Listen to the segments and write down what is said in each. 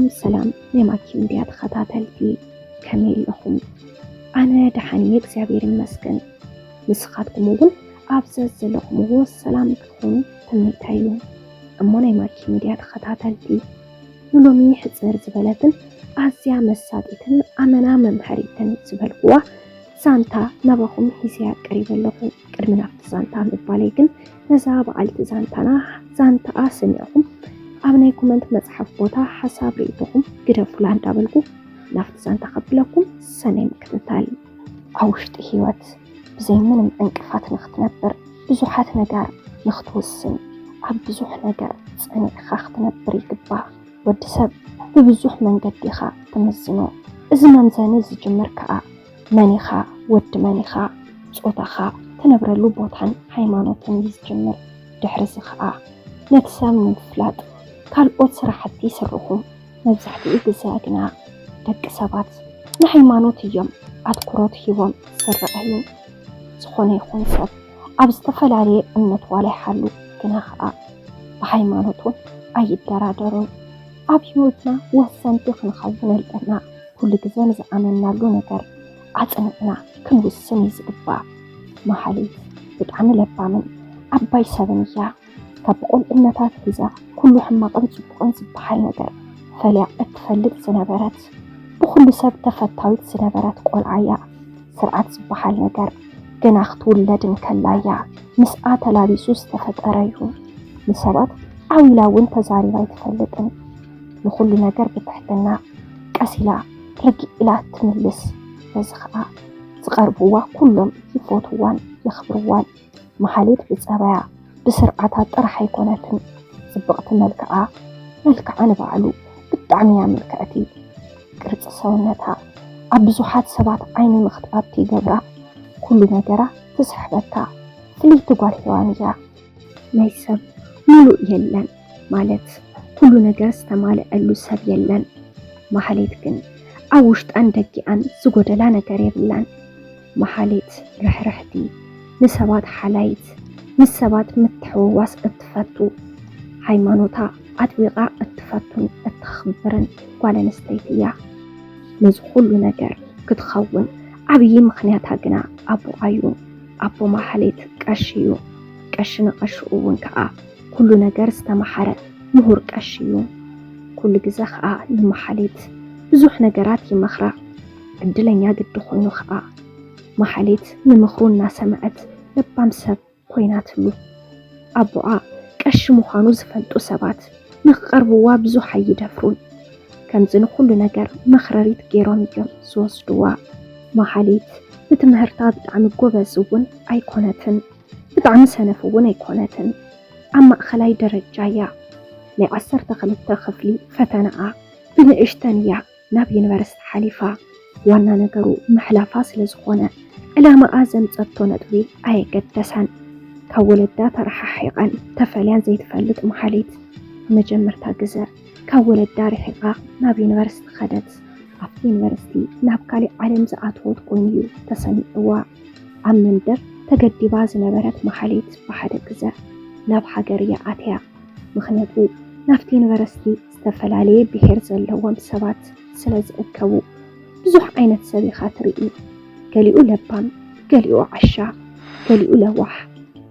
سلام نماكي مديا تخطاتلتي كميل لهم أنا دحاني እግዚአብሔር ይመስገን ንስኻትኩም እውን ኣብዘ ዘለኹምዎ ሰላም ክትኾኑ ተመኝታዩ እሞ ናይ ማኪ ሚድያ ተኸታተልቲ ንሎሚ ሕፅር ዝበለትን ኣዝያ መሳጢትን ኣመና መምሐሪትን ዝበልዋ ዛንታ ናባኹም ሒዝያ ቀሪበለኹ ቅድሚ ናብቲ ዛንታ ምባለይ ግን ነዛ በዓልቲ ዛንታና ዛንታኣ ሰሚዕኹም ኣብ ናይ ኮመንት መጽሐፍ ቦታ ሓሳብ ርእይቶኹም ግደፉላ እንዳበልኩ ናፍቲ ዛንታ ከብለኩም ሰናይ ምክትታል ኣውሽጢ ህይወት ብዘይ ምንም እንቅፋት ንኽትነብር ብዙሓት ነገር ንኽትወስን ኣብ ብዙሕ ነገር ፀኒዕኻ ክትነብር ይግባእ ወዲ ሰብ ብብዙሕ መንገዲ ኢኻ ትመዝኖ እዚ መምዘኒ ዝጅምር ከዓ መን ኢኻ ወዲ መን ኢኻ ፆታኻ ትነብረሉ ቦታን ሃይማኖትን ዝጅምር ድሕሪ እዚ ከዓ ነቲ ሰብ ንምፍላጥ ካልኦት ስራሕቲ ይስርሑም መብዛሕትኡ ግዜ ግና ደቂ ሰባት ንሃይማኖት እዮም ኣትኩሮት ሂቦም ዝስርዑ ዝኾነ ይኹን ሰብ ኣብ ዝተፈላለየ እምነት ዋላ ይሓሉ ግና ከዓ ብሃይማኖቱን ኣይደራደሩን ኣብ ህይወትና ወሰንቲ ክንኸውን ኣለና ኩሉ ግዜ ንዝኣመናሉ ነገር ኣፅኒዕና ክንውስን እዩ ዝግባእ መሓሊት ብጣዕሚ ለባምን ዓባይ ሰብን እያ ካብ ቁልዕነታት ሒዛ ኩሉ ሕማቕን ፅቡቕን ዝበሃል ነገር ፈሊያ እትፈልጥ ዝነበረት ብኩሉ ሰብ ተፈታዊት ዝነበረት ቆልዓ እያ ስርዓት ዝበሃል ነገር ገና ክትውለድን ከላያ ምስኣ ተላቢሱ ዝተፈጠረ እዩ ንሰባት ዓዊላ እውን ተዛሪባ ይትፈልጥን ንኩሉ ነገር ብትሕትና ቀሲላ ረጊኢላ ትምልስ በዚ ከዓ ዝቐርብዋ ኩሎም ይፎትዋን የኽብርዋን መሓሊት ብፀባያ ብስርዓታ ጥራሕ ኣይኮነትን ፅብቕቲ መልክዓ ንባዕሉ ብጣዕሚ እያ ምልክዕቲ ቅርፂ ሰውነታ ኣብ ብዙሓት ሰባት ዓይኒ ንኽትኣቱ ይገብራ ኩሉ ነገራ ትስሕበካ ፍልይቲ ጓል ሔዋን እያ ናይ ሰብ ሙሉእ የለን ማለት ኩሉ ነገር ዝተማልአሉ ሰብ የለን መሓሌት ግን ኣብ ውሽጣን ደጊኣን ዝጎደላ ነገር የብላን መሓሌት ርሕርሕቲ ንሰባት ሓላይት ምስ ሰባት ምትሕውዋስ እትፈቱ ሃይማኖታ ኣጥቢቓ እትፈቱን እትኽብርን ጓል ኣንስተይቲ እያ ነዚ ኩሉ ነገር ክትኸውን ዓብዪ ምኽንያታ ግና ኣቦኣ እዩ ኣቦ መሓሌት ቀሺ እዩ ቀሺ ንቐሽኡ እውን ከዓ ኩሉ ነገር ዝተማሓረ ምሁር ቀሺ እዩ ኩሉ ግዜ ከዓ ንመሓሌት ብዙሕ ነገራት ይመኽራ ዕድለኛ ግዲ ኮይኑ ከዓ መሓሌት ንምኽሩ እናሰምዐት ለባም ሰብ ኮይናትሉ ኣቦኣ ቀሺ ምዃኑ ዝፈልጡ ሰባት ንኽቐርብዋ ብዙሕ ኣይደፍሩን ከምዚ ንኩሉ ነገር መኽረሪት ገይሮም እዮም ዝወስድዋ መሓሌት ብትምህርታ ብጣዕሚ ጎበዝ እውን ኣይኮነትን ብጣዕሚ ሰነፍ እውን ኣይኮነትን ኣብ ማእኸላይ ደረጃ እያ ናይ 12 ክፍሊ ፈተናኣ ብንእሽተን እያ ናብ ዩኒቨርስቲ ሓሊፋ ዋና ነገሩ መሕላፋ ስለ ዝኾነ ዕላማኣ ዘምፀቶ ነጥቢ ኣየገደሳን ካብ ወለዳ ተረሓሒቐን ተፈልያን ዘይትፈልጥ መሓሌት መጀመርታ ግዜ ካብ ወለዳ ርሒቓ ናብ ዩኒቨርስቲ ኸደት ኣብቲ ዩኒቨርስቲ ናብ ካሊእ ዓለም ዝኣትወት ኮይኑ እዩ ተሰሚዕዋ ኣብ መንደር ተገዲባ ዝነበረት መሓሌት ብሓደ ግዜ ናብ ሃገር እያ ኣትያ ምክንያቱ ናብቲ ዩኒቨርስቲ ዝተፈላለየ ብሄር ዘለዎም ሰባት ስለ ዝእከቡ ብዙሕ ዓይነት ሰብ ኢኻ ትርኢ ገሊኡ ለባም ገሊኡ ዓሻ ገሊኡ ለዋሕ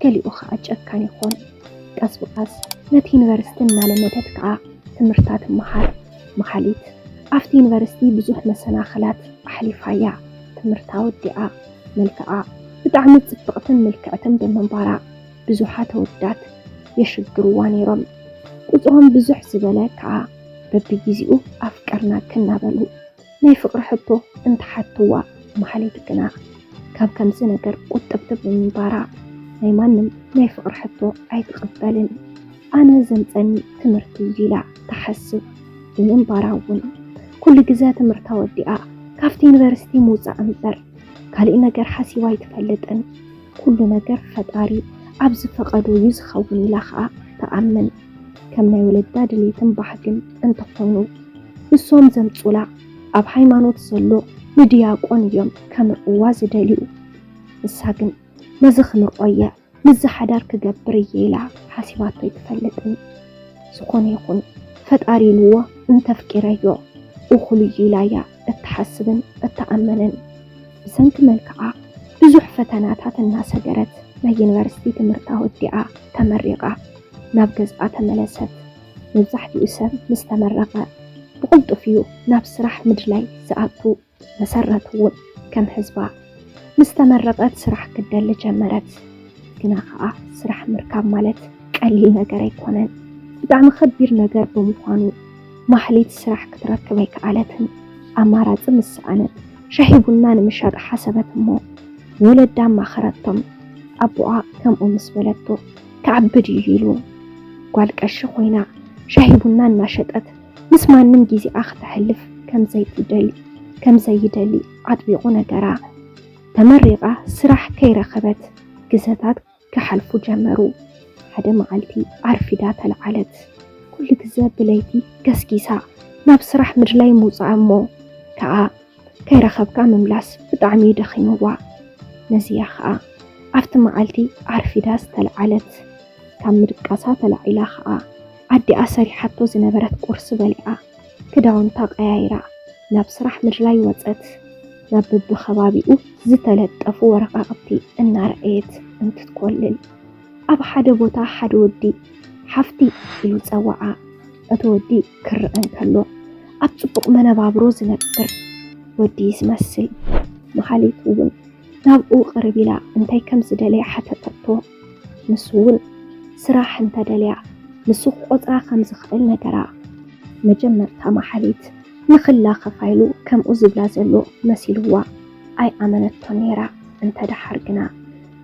ገሊኡ ከዓ ጨካን ይኾን ቀስ ብቐስ ነቲ ዩኒቨርስቲ እናለመደት ከዓ ትምህርታ ትመሃር መሓሊት ኣብቲ ዩኒቨርስቲ ብዙሕ መሰናኽላት ኣሕሊፋ እያ ትምህርታ ወዲኣ መልክዓ ብጣዕሚ ፅብቕትን ምልክዕትን ብምንባራ ብዙሓት ኣወዳት የሽግርዋ ነይሮም ቁፅሮም ብዙሕ ዝበለ ከዓ በቢግዚኡ ኣፍቀርና ክናበሉ ናይ ፍቅሪ ሕቶ እንትሓትዋ መሓሌት ግና ካብ ከምዚ ነገር ቁጥብቲ ብምንባራ ናይ ማንም ናይ ፍቅሪ ሕቶ ኣይትቕበልን ኣነ ዘምፀኒ ትምህርቲ ኢላ ተሓስብ ብምንባራ እውን ኩሉ ግዜ ትምህርታ ወዲኣ ካብቲ ዩኒቨርስቲ ምውፃእ እምበር ካሊእ ነገር ሓሲባ ኣይትፈልጥን ኩሉ ነገር ፈጣሪ ኣብ ዝፈቐዶ እዩ ዝኸውን ኢላ ከዓ ተኣምን ከም ናይ ወለዳ ድሌትን ባህግን እንተኾይኑ ንሶም ዘምፁላ ኣብ ሃይማኖት ዘሎ ንድያቆን እዮም ከምርዕዋ ዝደልዩ ንሳ ግን ነዚ ክንርኦየ ንዚ ሓዳር ክገብር እየ ኢላ ሓሲባቶ ኣይትፈልጥን ዝኾነ ይኹን ፈጣሪ ልዎ እንተፍቂረዮ እኹልዩ ኢላያ እትሓስብን እተኣመንን ብሰንኪ መልክዓ ብዙሕ ፈተናታት እናሰገረት ናይ ዩኒቨርሲቲ ትምህርታ ወዲኣ ተመሪቓ ናብ ገዝኣ ተመለሰት። መብዛሕትኡ ሰብ ምስ ተመረቐ ብቕልጡፍ እዩ ናብ ስራሕ ምድላይ ዝኣቱ። መሰረት እውን ከም ህዝባ ምስ ተመረቐት ስራሕ ክደሊ ጀመረት። ግና ከዓ ስራሕ ምርካብ ማለት ቀሊል ነገር ኣይኮነን። ብጣዕሚ ከቢድ ነገር ብምዃኑ ማሕሌት ስራሕ ክትረክብ ኣይከኣለትን። ኣማራፂ ምስኣነት ሻሂ ቡና ንምሻጥ ሓሰበት እሞ ወለዳ ኣማኸረቶም። ኣቦኣ ከምኡ ምስ በለቶ ክዓብድ እዩ ኢሉ ጓል ቀሺ ኮይና ሻሂ ቡና እናሸጠት ምስ ማንም ጊዜኣ ክትሕልፍ ከምዘይደሊ ኣጥቢቑ ነገራ። ተመሪቓ ስራሕ ከይረኸበት ግዜታት ክሓልፉ ጀመሩ። ሓደ መዓልቲ ኣርፊዳ ተለዓለት። ኩሉ ግዜ ብለይቲ ገስጊሳ ናብ ስራሕ ምድላይ ምውፃእ እሞ ከዓ ከይረኸብካ ምምላስ ብጣዕሚ ደኺምዋ። ነዚያ ከዓ ኣብቲ መዓልቲ ኣርፊዳ ዝተለዓለት ካብ ምድቃሳ ተላዒላ ከዓ ኣዲኣ ሰሪሓቶ ዝነበረት ቁርሲ በሊዓ ክዳውንታ ቀያይራ ናብ ስራሕ ምድላይ ወፀት። ናብ በብኸባቢኡ ዝተለጠፉ ወረቓቕቲ እናርአየት እንትትኮልል ኣብ ሓደ ቦታ ሓደ ወዲ ሓፍቲ ኢሉ ፀዋዓ። እቲ ወዲ ክርአ እንከሎ ኣብ ፅቡቕ መነባብሮ ዝነብር ወዲ ዝመስል። መሓሌት እውን ናብኡ ቅርብ ኢላ እንታይ ከም ዝደለየ ሓተተቶ። ንሱ እውን ስራሕ እንተደልያ ንሱ ቆፅራ ከም ዝኽእል ነገራ። መጀመርታ መሓሌት ንኽላ ከፋይሉ ከምኡ ዝብላ ዘሎ መሲልዋ ኣይ ኣመነቶ ነይራ። እንተደሓር ግና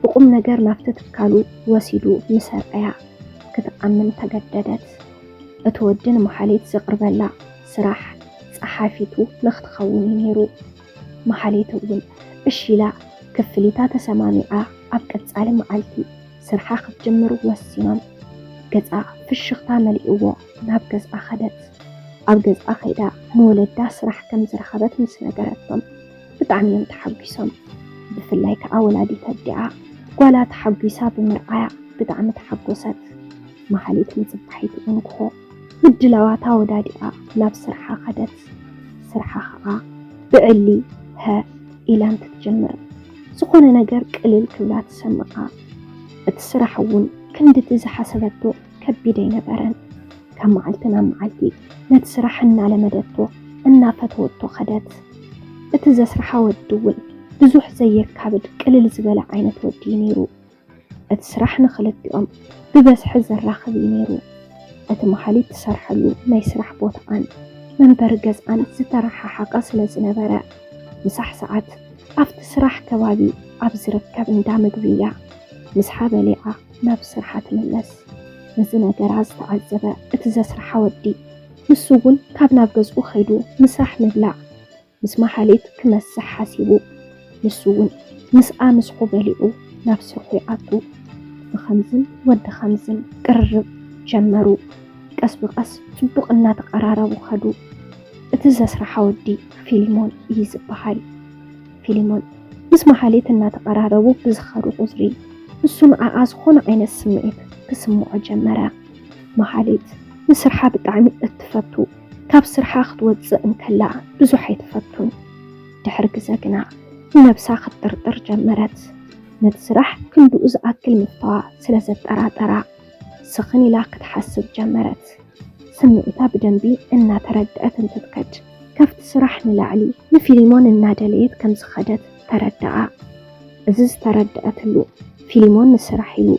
ብቁም ነገር ናብቲ ትካሉ ወሲዱ ምሰርአያ ክትኣምን ተገደደት። እቲ ወዲ ንመሓሌት ዘቕርበላ ስራሕ ፀሓፊቱ ንኽትኸውን እዩ ነይሩ። መሓሌት እውን እሺ ኢላ ክፍሊታ ተሰማሚዓ ኣብ ቀፃሊ መዓልቲ ስርሓ ክትጅምር ወሲኖም ገፃ ፍሽኽታ መሊእዎ ናብ ገዝኣ ኸደት። ኣብ ገዝኣ ኸይዳ ንወለዳ ስራሕ ከም ዝረኸበት ምስ ነገረቶም ብጣዕሚ እዮም ተሓጒሶም። ብፍላይ ከዓ ወላዲት ኣዲኣ ጓላ ተሓጒሳ ብምርኣያ ብጣዕሚ ተሓጎሰት። መሓሌት ምፅባሒቱ እንኩሖ ምድላዋታ ወዳዲኣ ናብ ስርሓ ኸደት። ስርሓ ከዓ ብዕሊ ሀ ኢላ እንትትጀምር ዝኾነ ነገር ቅልል ክብላ ትሰምዓ። እቲ ስራሕ እውን ክንድቲ ዝሓሰበቶ ከቢድ ኣይነበረን። ካብ መዓልቲ ናብ መዓልቲ ነቲ ስራሕ እናለመደቶ እናፈተወቶ ኸደት። እቲ ዘስርሓ ወዲ እውን ብዙሕ ዘየካብድ ቅልል ዝበለ ዓይነት ወዲ ነይሩ። እቲ ስራሕ ንኽልቲኦም ብበዝሒ ዘራኽብ እዩ ነይሩ። እቲ መሓሌት ትሰርሐሉ ናይ ስራሕ ቦታኣን መንበሪ ገዝኣን ዝተረሓሓቐ ስለ ዝነበረ ምሳሕ ሰዓት ኣብቲ ስራሕ ከባቢ ኣብ ዝርከብ እንዳ ምግቢ እያ ምስሓ በሊዓ ናብ ስርሓ ትምለስ። ነዚ ነገራ ዝተዓዘበ እቲ ዘስርሓ ወዲ ንሱ እውን ካብ ናብ ገዝኡ ኸይዱ ምስራሕ ምብላዕ ምስ መሓሌት ክመስሕ ሓሲቡ ንሱ እውን ምስኣ ምስሑ በሊዑ ናብ ስርሑ ይኣቱ። ብኸምዝን ወዲ ኸምዝን ቅርርብ ጀመሩ። ቀስ ብቐስ ፅቡቕ እናተቐራረቡ ኸዱ። እቲ ዘስርሓ ወዲ ፊሊሞን እዩ ዝበሃል። ፊሊሞን ምስ መሓሌት እናተቐራረቡ ብዝኸዱ ቁፅሪ ንሱ ንዓኣ ዝኾነ ዓይነት ስምዒት ክስምዖ ጀመረ። መሓሌት ንስርሓ ብጣዕሚ እትፈቱ ካብ ስርሓ ክትወፅእ እንከላ ብዙሕ ኣይትፈቱን። ድሕሪ ግዜ ግና ንነብሳ ክትጥርጥር ጀመረት። ነቲ ስራሕ ክንድኡ ዝኣክል ምፍተዋ ስለ ዘጠራጠራ ስኽን ኢላ ክትሓስብ ጀመረት። ስምዒታ ብደንቢ እናተረድአት እንትትከድ ካብቲ ስራሕ ንላዕሊ ንፊሊሞን እናደለየት ከም ዝኸደት ተረድኣ። እዚ ዝተረድአትሉ ፊሊሞን ንስራሕ ኢሉ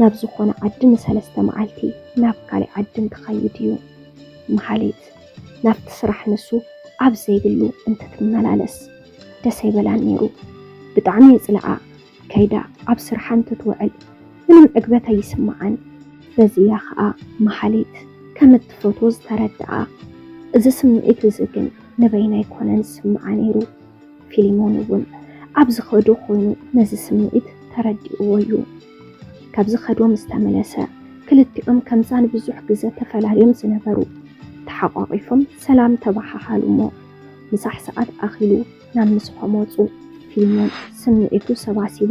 ናብ ዝኾነ ዓዲ ንሰለስተ መዓልቲ ናብ ካሊእ ዓዲ እንትኸይድ እዩ። መሓሌት ናብቲ ስራሕ ንሱ ኣብ ዘይብሉ እንትትመላለስ ደስ ኣይበላን ነይሩ። ብጣዕሚ የፅልዓ። ከይዳ ኣብ ስርሓ እንትትውዕል ምንም ዕግበት ኣይስምዓን። በዚያ ከዓ መሓሌት ከም እትፈትዎ ዝተረድኣ። እዚ ስምዒት እዚ ግን ንበይና ኣይኮነን ዝስምዓ ነይሩ። ፊሊሞን እውን ኣብ ዝኸዶ ኮይኑ ነዚ ስምዒት ተረዲእዎ እዩ። ካብዚ ኸዶ ምስ ተመለሰ ክልቲኦም ከምዛን ብዙሕ ግዜ ተፈላለዮም ዝነበሩ ተሓቋቒፎም ሰላም ተባሓሓሉ እሞ ምሳሕ ሰዓት ኣኺሉ ናብ ምስሖም ወፁ። ፊሊሞን ስምዒቱ ሰባሲቡ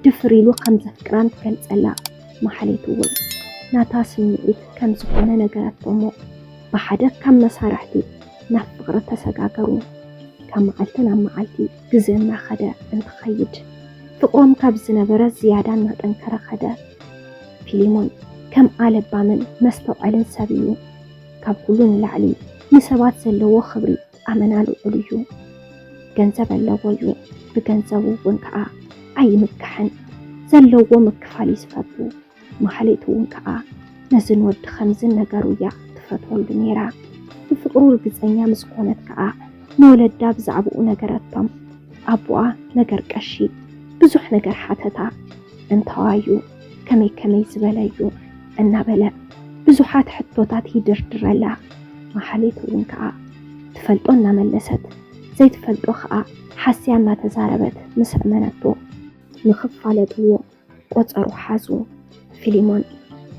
ድፍር ኢሉ ከም ዘፍቅራን ትገልጸላ። መሓሌት እውን ናታ ስምዒት ከም ዝኾነ ነገረቶ እሞ بحدا كم مسارحتي نفقر تساقاقرو كم معلتنا معلتي جزينا خدا انت خيد فقرم كابزنا برز زيادة انكر خدا فيليمون كم آل بامن مستوعلن سابيو كاب كلون العلي نسبات زلو خبري أمنالو عليو جنزب اللويو بجنزبو ونكا أي مكحن زلو مكفالي سفاتو محليتو ونكا نزن ود خمزن نقارويا تفتول بنيرا بفقرو الجزئنيا مسكونت كا نولد داب زعبو نقراتهم أبوا نقر كشي بزح نقر حاتتا انتوايو كمي زبلايو النبلا بزحات حطوطات يدردر لا محليتو ونكا تفلطونا ملست زي تفلطو خا حسيانا تزاربت مسأمنتو نخف على دو قصرو حازو فيليمون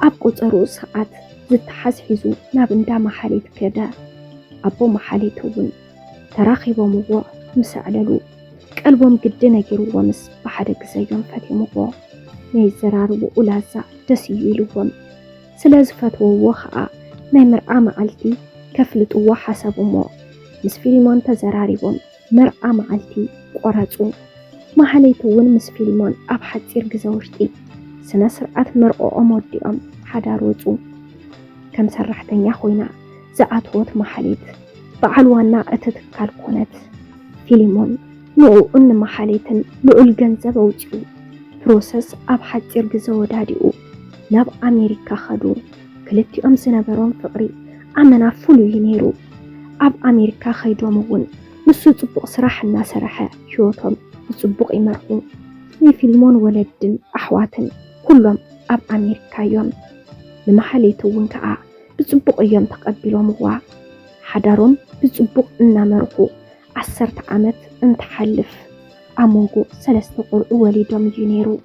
أب قصرو ساعات زت حزحزو نابندا محليت كدا أبو محليتو ون تراخيبو مغو مسأللو قلبهم قدنا يرو ومس بحدك زيون فاتيمو نيزرارو أولازا دسيلوهم سلازفتو وخا نيمرعا معلتي كفلتو حسبو مو مس فيليمون تزراريبهم مرعا معلتي قراتو محليتو ون مس فيليمون أب حتير قزاوشتي سنة سرعات مرعو أموديهم حداروتو كم سرحتنيا خوينا زعاتوت محليت بعلوانا أتتكال كونت فيليمون نو ان محليتن لؤل جنزب وجو بروسس أب حتير قزاو داديو ناب أمريكا خدو كلتي سنبرون فقري أمنا فلو ينيرو أب أمريكا خيدو مون نسو تبق صراح الناس رحا شوتهم تبق يمرحو ني فيلمون ولدن أحواتن كلهم أب أمريكا يوم لمحليتو ونكا بتبق يوم تقبلو موا حدارون بتبق إنا مرحو 10 عامت انتحلف أمونغو سلسة قرء وليدهم ينيرو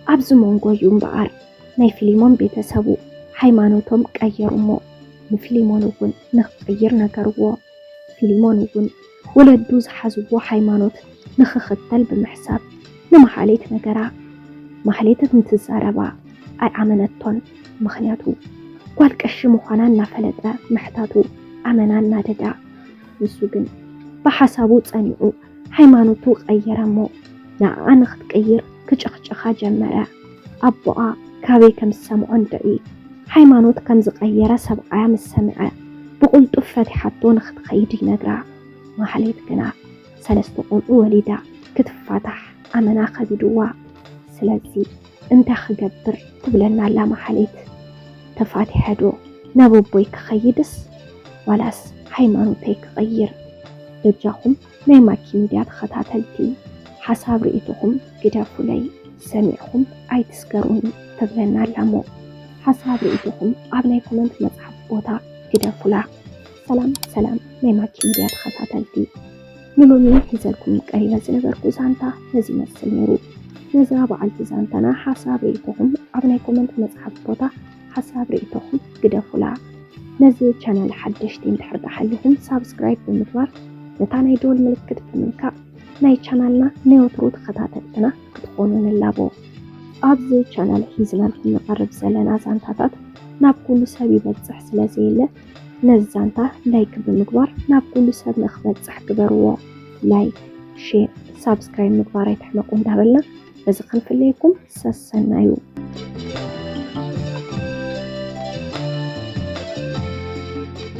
أبز مونغو يوم بقار ناي فيليمون بيتسابو حيمانوتهم كأيرو مو نفيليمون ون نغير نقروا فيليمون ون ولدوز حزبو حيمانوت نخختل بمحساب نمحاليت نقرا محاليت نتزاربا أي عمنتون مخنياتو قوالك أشي مخانان نفلتا محتاتو أمنان ناددا نسوغن بحسابو تانيو حيمانوتو غيرمو نا أنا ختغير كجخجخا جمرا أبوا كاوي كم سمعون دعي حيمانوت كم زغيرا سبعا مسمعا بقول طفتي حتو نختخيدي نقرا محليت كنا سلستو قول وليدا كتفتح أمنا خبيدوا سلازي انت خقبر تبلنا لا محليت تفاتي حدو نابو بويك خيدس ولاس حيمانوتيك غير دجاهم نيماكي ميديات خطاتلتي حساب رئيتهم قدافو لي سميعهم أي تسكروني تبلنا لامو حساب رئيتهم أبناي كومنت مصحف بوتا قدافو لا سلام نيماكي ميديات خطاتلتي نلومي حزالكم قريبا زنبركو زانتا نزي مسل نيرو نزا بعلت زانتنا حساب رئيتهم أبناي كومنت مصحف بوتا حساب رئيتهم قدافو لا نزي channel حدشتين تحرق حلهم سابسكرايب بمتوار نتاني دول ملكت بمنكا ناي channelنا نيوتروت خطاتتنا كتخونون اللابو أبزي channel حيزنا لكم نقرب زلنا زانتاتات ناب كل سابي بتصح سلازيلة نزانتا لايك بمقبار ناب كل ساب نخبت صح قبروا لايك شير سابسكرايب مقبار يتحمقون دابلنا رزقا في الليكم ساسنايو